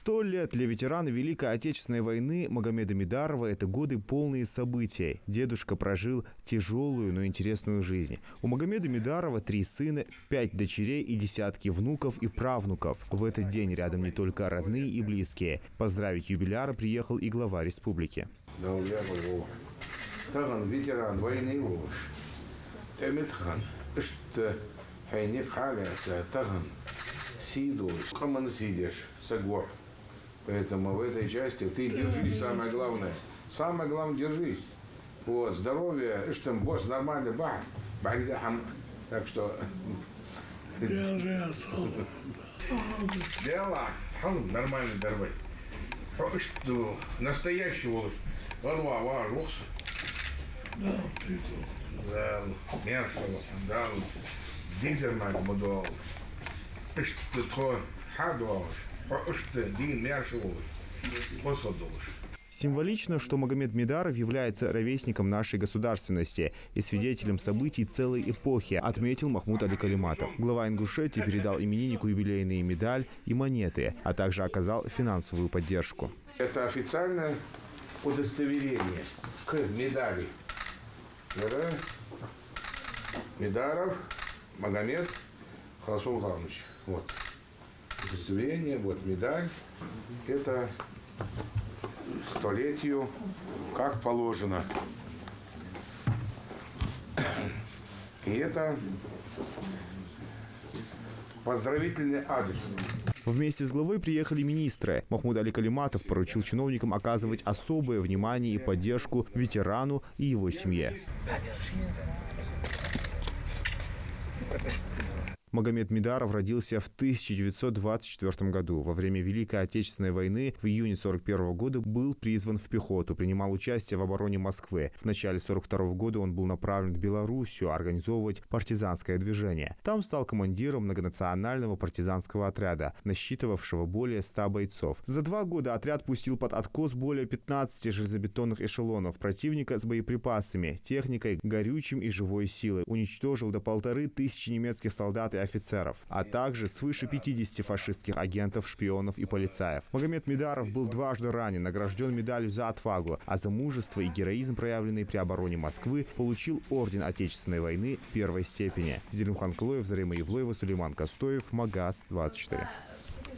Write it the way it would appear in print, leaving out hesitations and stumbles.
100 лет для ветерана Великой Отечественной войны Магомеда Мидарова – это годы полные событий. Дедушка прожил тяжелую, но интересную жизнь. У Магомеда Мидарова 3 сына, 5 дочерей и десятки внуков и правнуков. В этот день рядом не только родные и близкие. Поздравить юбиляра приехал и глава республики. Ветеран войны Сиду, команд сидишь, сагор. Поэтому в этой части ты держись, самое главное. Самое главное, держись. Вот, здоровье, что там, босс нормальный, так что... Дело, нормальный дорвай. Настоящий волос. Варва, ваш, да, мершал, да, дигермак будал. Символично, что Магомед Мидаров является ровесником нашей государственности и свидетелем событий целой эпохи, отметил Махмуд Али Калиматов. Глава Ингушетии передал имениннику юбилейные медаль и монеты, а также оказал финансовую поддержку. Это официальное удостоверение к медали. Мидаров Магомед Халасул Галанович. Вот. Удостоверение, вот медаль. Это столетию, как положено. И это поздравительный адрес. Вместе с главой приехали министры. Махмуд Али Калиматов поручил чиновникам оказывать особое внимание и поддержку ветерану и его семье. Магомед Мидаров родился в 1924 году. Во время Великой Отечественной войны в июне 1941 года был призван в пехоту, принимал участие в обороне Москвы. В начале 1942 года он был направлен в Белоруссию организовывать партизанское движение. Там стал командиром многонационального партизанского отряда, насчитывавшего более 100 бойцов. За 2 года отряд пустил под откос более 15 железобетонных эшелонов противника с боеприпасами, техникой, горючим и живой силой. Уничтожил до 1500 немецких солдат и офицеров, а также свыше 50 фашистских агентов, шпионов и полицаев. Магомед Мидаров был дважды ранен, награжден медалью за отвагу, а за мужество и героизм, проявленный при обороне Москвы, получил орден Отечественной войны 1 степени. Зелимхан Клоев, Зарема Евлоева, Сулейман Костоев, Магаз 24.